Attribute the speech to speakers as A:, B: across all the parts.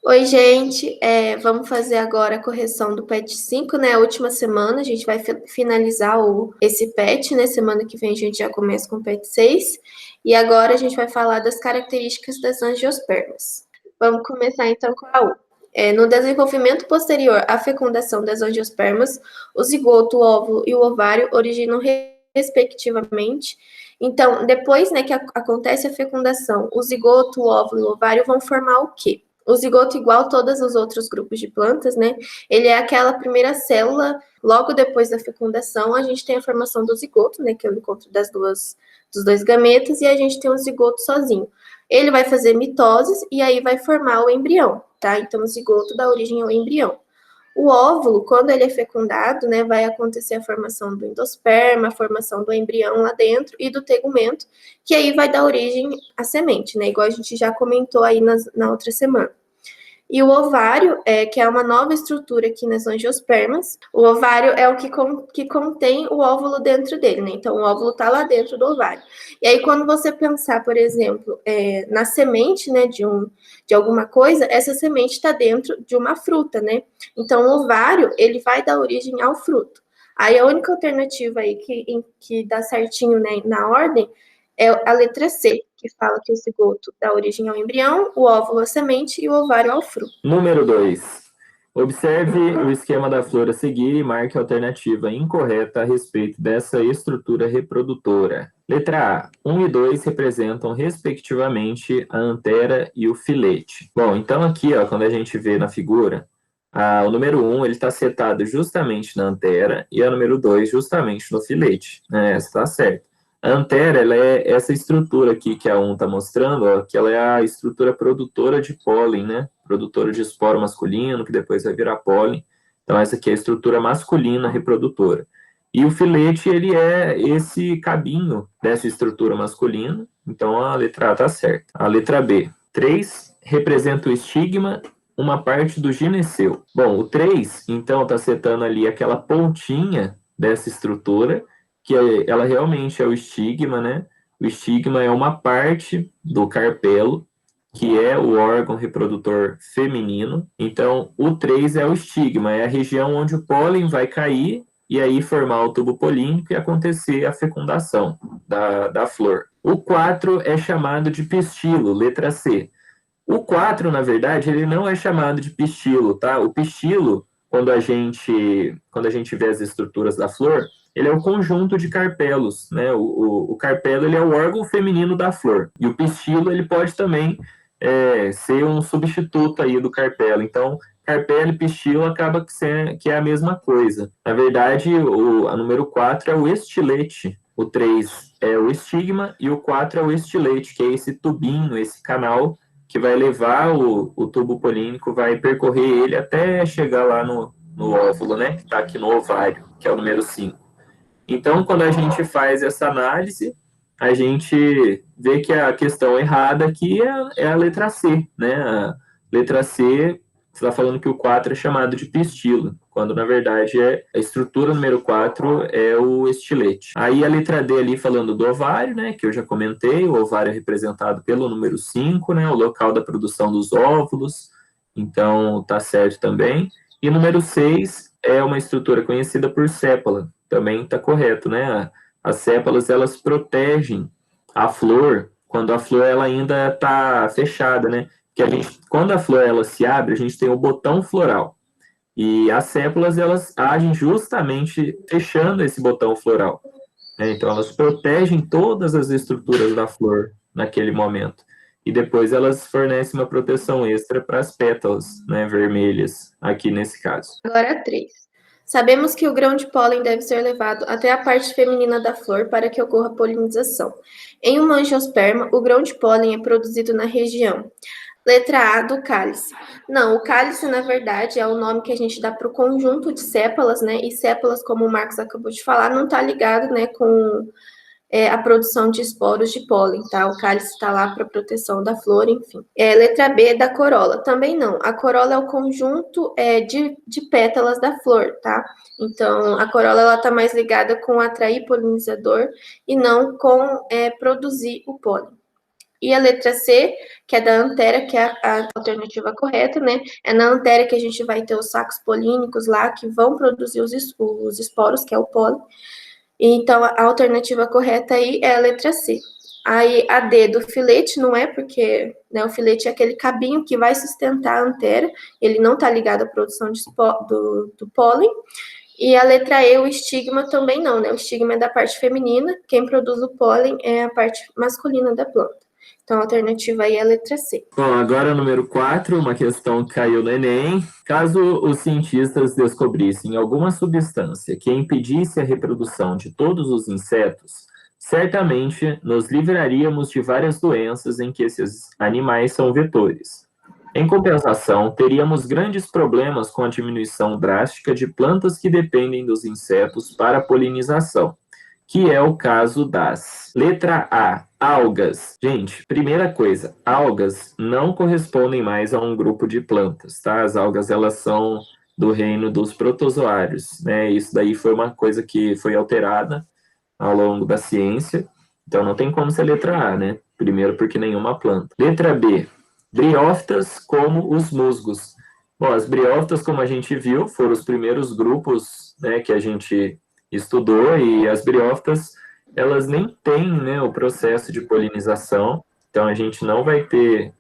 A: Oi, gente. Vamos fazer agora a correção do PET 5, né? A última semana, a gente vai finalizar esse PET, né? Semana que vem a gente já começa com o PET 6. E agora a gente vai falar das características das angiospermas. Vamos começar então com a U. No desenvolvimento posterior à fecundação das angiospermas, o zigoto, o óvulo e o ovário originam respectivamente. Então, depois, né, que acontece a fecundação, o zigoto, o óvulo e o ovário vão formar o quê? O zigoto, igual a todos os outros grupos de plantas, né? Ele é aquela primeira célula, logo depois da fecundação, a gente tem a formação do zigoto, né? Que é o encontro dos dois gametas, e a gente tem o zigoto sozinho. Ele vai fazer mitoses e aí vai formar o embrião, tá? Então, o zigoto dá origem ao embrião. O óvulo, quando ele é fecundado, né, vai acontecer a formação do endosperma, a formação do embrião lá dentro e do tegumento, que aí vai dar origem à semente, né, igual a gente já comentou aí na outra semana. E o ovário, que é uma nova estrutura aqui nas angiospermas. O ovário é o que contém o óvulo dentro dele, né? Então, o óvulo está lá dentro do ovário. E aí, quando você pensar, por exemplo, na semente, né, de alguma coisa, essa semente está dentro de uma fruta, né? Então, o ovário, ele vai dar origem ao fruto. Aí, a única alternativa aí que dá certinho, né, na ordem é a letra C, que fala que o zigoto dá origem ao embrião, o óvulo à semente e o ovário ao fruto.
B: Número 2. Observe o esquema da flor a seguir e marque a alternativa incorreta a respeito dessa estrutura reprodutora. Letra A. 1 e 2 representam, respectivamente, a antera e o filete. Bom, então aqui, ó, quando a gente vê na figura, o número 1 ele está setado justamente na antera e a número 2 justamente no filete. Essa está certa. A antera, ela é essa estrutura aqui que a 1 está mostrando, ó, que ela é a estrutura produtora de pólen, né? Produtora de esporo masculino, que depois vai virar pólen. Então, essa aqui é a estrutura masculina reprodutora. E o filete, ele é esse cabinho dessa estrutura masculina. Então, a letra A está certa. A letra B. 3 representa o estigma, uma parte do gineceu. Bom, o 3, então, está setando ali aquela pontinha dessa estrutura, que ela realmente é o estigma, né? O estigma é uma parte do carpelo, que é o órgão reprodutor feminino. Então, o 3 é o estigma, é a região onde o pólen vai cair e aí formar o tubo polínico e acontecer a fecundação da flor. O 4 é chamado de pistilo, letra C. O 4, na verdade, ele não é chamado de pistilo, tá? O pistilo, quando a gente vê as estruturas da flor, ele é o conjunto de carpelos, né? O carpelo, ele é o órgão feminino da flor. E o pistilo, ele pode também ser um substituto aí do carpelo. Então, carpelo e pistilo acaba que é a mesma coisa. Na verdade, a número 4 é o estilete. O 3 é o estigma e o 4 é o estilete, que é esse tubinho, esse canal que vai levar o tubo polínico, vai percorrer ele até chegar lá no óvulo, né? Que está aqui no ovário, que é o número 5. Então, quando a gente faz essa análise, a gente vê que a questão errada aqui é a letra C, né? A letra C, você está falando que o 4 é chamado de pistilo, quando na verdade a estrutura número 4 é o estilete. Aí a letra D ali falando do ovário, né? Que eu já comentei, o ovário é representado pelo número 5, né? O local da produção dos óvulos, então tá certo também. E número 6 é uma estrutura conhecida por sépala, também está correto, né? As sépalas, elas protegem a flor quando a flor ela ainda está fechada, né? Porque quando a flor ela se abre, a gente tem o botão floral. E as sépalas, elas agem justamente fechando esse botão floral, né? Então, elas protegem todas as estruturas da flor naquele momento. E depois elas fornecem uma proteção extra para as pétalas, né, vermelhas, aqui nesse caso.
A: Agora 3. Sabemos que o grão de pólen deve ser levado até a parte feminina da flor para que ocorra a polinização. Em uma angiosperma, o grão de pólen é produzido na região. Letra A, do cálice. Não, o cálice, na verdade, é o nome que a gente dá para o conjunto de sépalas, né? E sépalas, como o Marcos acabou de falar, não está ligado, né, com a produção de esporos de pólen, tá? O cálice está lá para proteção da flor, enfim. Letra B, da corola. Também não. A corola é o conjunto de pétalas da flor, tá? Então, a corola ela está mais ligada com atrair polinizador e não com produzir o pólen. E a letra C, que é da Anthera, que é a alternativa correta, né? É na Anthera que a gente vai ter os sacos polínicos lá, que vão produzir os esporos, que é o pólen. Então, a alternativa correta aí é a letra C. Aí, a D do filete não é, porque né, o filete é aquele cabinho que vai sustentar a Anthera, ele não está ligado à produção do pólen. E a letra E, o estigma, também não, né? O estigma é da parte feminina, quem produz o pólen é a parte masculina da planta. Então, a alternativa aí é a letra C.
B: Bom, agora número 4, uma questão que caiu no Enem. Caso os cientistas descobrissem alguma substância que impedisse a reprodução de todos os insetos, certamente nos livraríamos de várias doenças em que esses animais são vetores. Em compensação, teríamos grandes problemas com a diminuição drástica de plantas que dependem dos insetos para a polinização, que é o caso das. Letra A, algas. Gente, primeira coisa, algas não correspondem mais a um grupo de plantas, tá? As algas, elas são do reino dos protozoários, né? Isso daí foi uma coisa que foi alterada ao longo da ciência, então não tem como ser letra A, né? Primeiro porque nenhuma planta. Letra B, briófitas como os musgos. Bom, as briófitas, como a gente viu, foram os primeiros grupos, né, que a gente estudou, e as briófitas, elas nem têm, né, o processo de polinização, então a gente não vai ter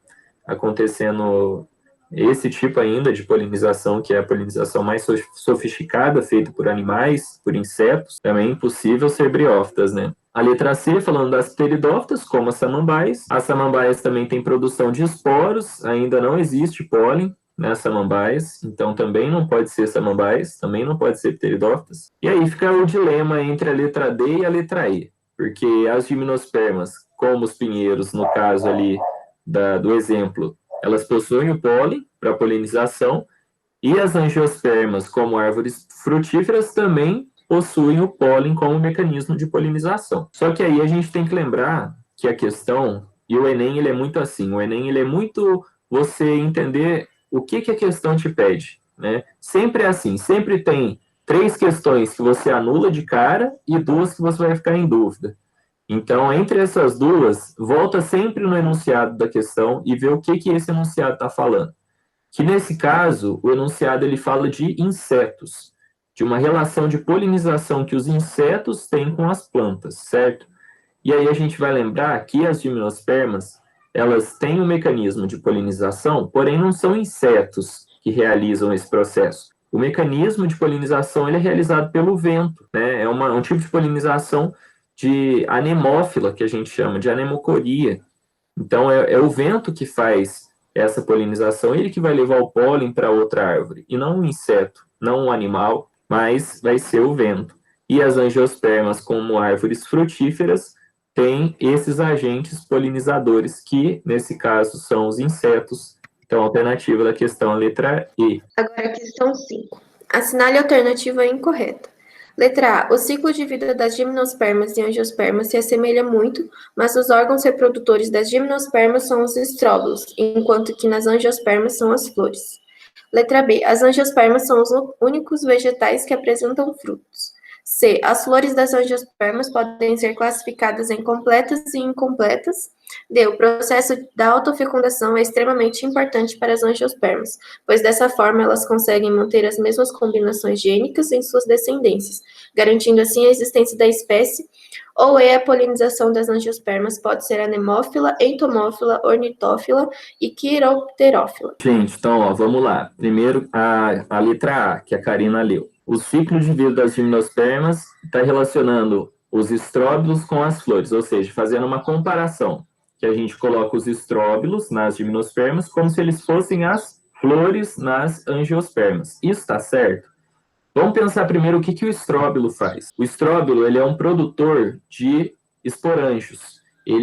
B: acontecendo esse tipo ainda de polinização, que é a polinização mais sofisticada, feita por animais, por insetos, também é impossível ser briófitas, né? A letra C, falando das pteridófitas, como as samambaias. As samambaias também têm produção de esporos, ainda não existe pólen nas samambaias, então também não pode ser samambaias, também não pode ser pteridófitas. E aí fica o dilema entre a letra D e a letra E, porque as gimnospermas, como os pinheiros, no caso ali do exemplo, elas possuem o pólen para polinização, e as angiospermas, como árvores frutíferas, também possuem o pólen como mecanismo de polinização. Só que aí a gente tem que lembrar que a questão, e o Enem ele é muito assim, o Enem ele é muito você entender o que a questão te pede, né? Sempre é assim, sempre tem 3 questões que você anula de cara e 2 que você vai ficar em dúvida. Então, entre essas duas, volta sempre no enunciado da questão e vê o que esse enunciado está falando. Que nesse caso, o enunciado ele fala de insetos, de uma relação de polinização que os insetos têm com as plantas, certo? E aí a gente vai lembrar que as gimnospermas, elas têm um mecanismo de polinização, porém não são insetos que realizam esse processo. O mecanismo de polinização ele é realizado pelo vento, né? É um tipo de polinização de anemófila, que a gente chama de anemocoria. Então, é o vento que faz essa polinização, ele que vai levar o pólen para outra árvore, e não um inseto, não um animal, mas vai ser o vento. E as angiospermas, como árvores frutíferas, têm esses agentes polinizadores, que, nesse caso, são os insetos. Então, a alternativa da questão é a letra E.
A: Agora a questão 5. Assinale a alternativa incorreta. Letra A. O ciclo de vida das gimnospermas e angiospermas se assemelha muito, mas os órgãos reprodutores das gimnospermas são os estróbilos, enquanto que nas angiospermas são as flores. Letra B. As angiospermas são os únicos vegetais que apresentam frutos. C. As flores das angiospermas podem ser classificadas em completas e incompletas. D. O processo da autofecundação é extremamente importante para as angiospermas, pois dessa forma elas conseguem manter as mesmas combinações gênicas em suas descendências, garantindo assim a existência da espécie. Ou E. A polinização das angiospermas pode ser anemófila, entomófila, ornitófila e quiropterófila.
B: Gente, então, ó, vamos lá. Primeiro, a letra A, que a Karina leu. O ciclo de vida das gimnospermas está relacionando os estróbilos com as flores, ou seja, fazendo uma comparação, que a gente coloca os estróbilos nas gimnospermas como se eles fossem as flores nas angiospermas. Isso está certo? Vamos pensar primeiro o que o estróbilo faz. O estróbilo ele é um produtor de esporângios,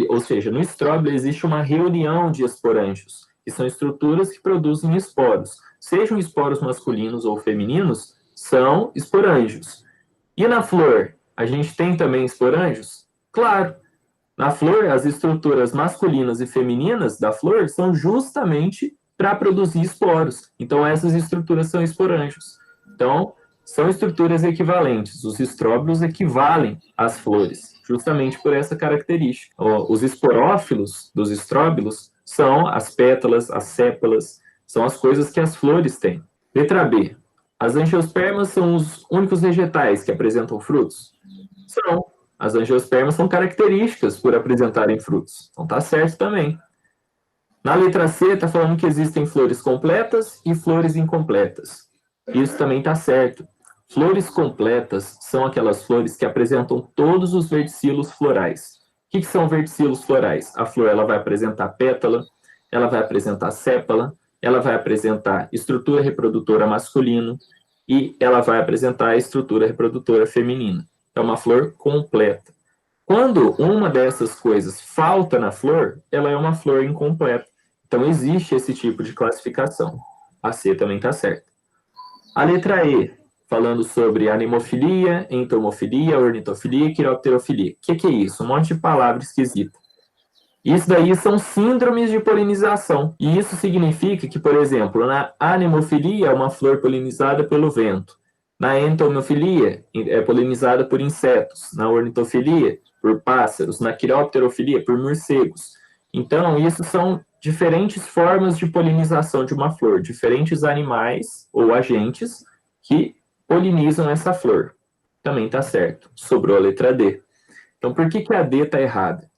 B: ou seja, no estróbilo existe uma reunião de esporângios, que são estruturas que produzem esporos. Sejam esporos masculinos ou femininos, são esporângios. E na flor, a gente tem também esporângios? Claro. Na flor, as estruturas masculinas e femininas da flor são justamente para produzir esporos. Então, essas estruturas são esporângios. Então, são estruturas equivalentes. Os estróbilos equivalem às flores, justamente por essa característica. Os esporófilos dos estróbilos são as pétalas, as sépalas, são as coisas que as flores têm. Letra B. As angiospermas são os únicos vegetais que apresentam frutos? São. As angiospermas são características por apresentarem frutos. Então tá certo também. Na letra C, está falando que existem flores completas e flores incompletas. Isso também está certo. Flores completas são aquelas flores que apresentam todos os verticilos florais. O que são verticilos florais? A flor ela vai apresentar pétala, ela vai apresentar sépala, ela vai apresentar estrutura reprodutora masculina e ela vai apresentar a estrutura reprodutora feminina. É uma flor completa. Quando uma dessas coisas falta na flor, ela é uma flor incompleta. Então, existe esse tipo de classificação. A C também está certa. A letra E, falando sobre animofilia, entomofilia, ornitofilia e quiropterofilia. O que é isso? Um monte de palavra esquisita. Isso daí são síndromes de polinização. E isso significa que, por exemplo, na animofilia é uma flor polinizada pelo vento. Na entomofilia é polinizada por insetos. Na ornitofilia, por pássaros. Na quiropterofilia, por morcegos. Então, isso são diferentes formas de polinização de uma flor, diferentes animais ou agentes que polinizam essa flor. Também está certo. Sobrou a letra D. Então, por que a D está errada?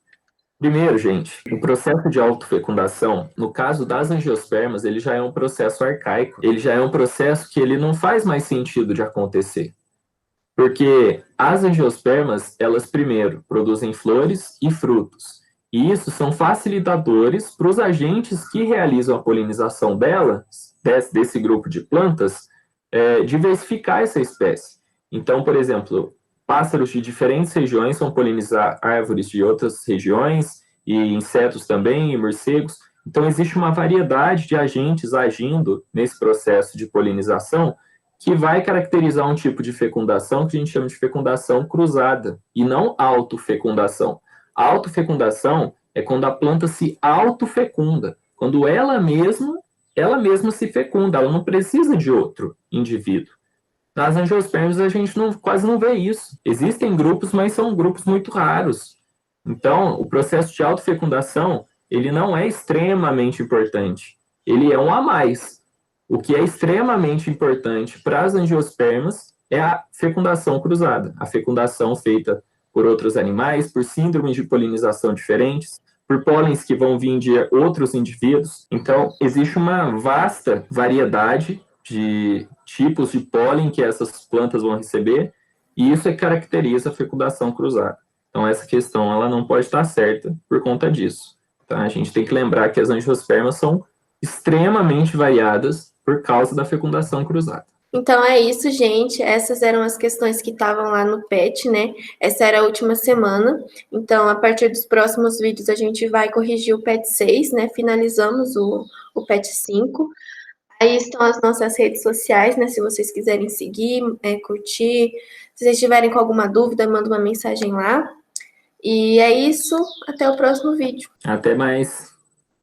B: Primeiro, gente, o processo de autofecundação, no caso das angiospermas, ele já é um processo arcaico. Ele já é um processo que ele não faz mais sentido de acontecer. Porque as angiospermas, elas primeiro produzem flores e frutos. E isso são facilitadores para os agentes que realizam a polinização delas, desse grupo de plantas, diversificar essa espécie. Então, por exemplo, pássaros de diferentes regiões vão polinizar árvores de outras regiões, e insetos também, e morcegos. Então, existe uma variedade de agentes agindo nesse processo de polinização que vai caracterizar um tipo de fecundação que a gente chama de fecundação cruzada, e não autofecundação. A autofecundação é quando a planta se autofecunda, quando ela mesma se fecunda, ela não precisa de outro indivíduo. Nas angiospermas a gente quase não vê isso. Existem grupos, mas são grupos muito raros. Então, o processo de autofecundação, ele não é extremamente importante. Ele é um a mais. O que é extremamente importante para as angiospermas é a fecundação cruzada, a fecundação feita por outros animais, por síndromes de polinização diferentes, por pólens que vão vir de outros indivíduos. Então, existe uma vasta variedade de tipos de pólen que essas plantas vão receber, e isso caracteriza a fecundação cruzada. Então, essa questão ela não pode estar certa por conta disso. Tá? A gente tem que lembrar que as angiospermas são extremamente variadas por causa da fecundação cruzada.
A: Então é isso, gente. Essas eram as questões que estavam lá no PET, né? Essa era a última semana. Então, a partir dos próximos vídeos, a gente vai corrigir o PET 6, né? Finalizamos o PET 5. Aí estão as nossas redes sociais, né? Se vocês quiserem seguir, curtir. Se vocês tiverem com alguma dúvida, manda uma mensagem lá. E é isso. Até o próximo vídeo.
B: Até mais.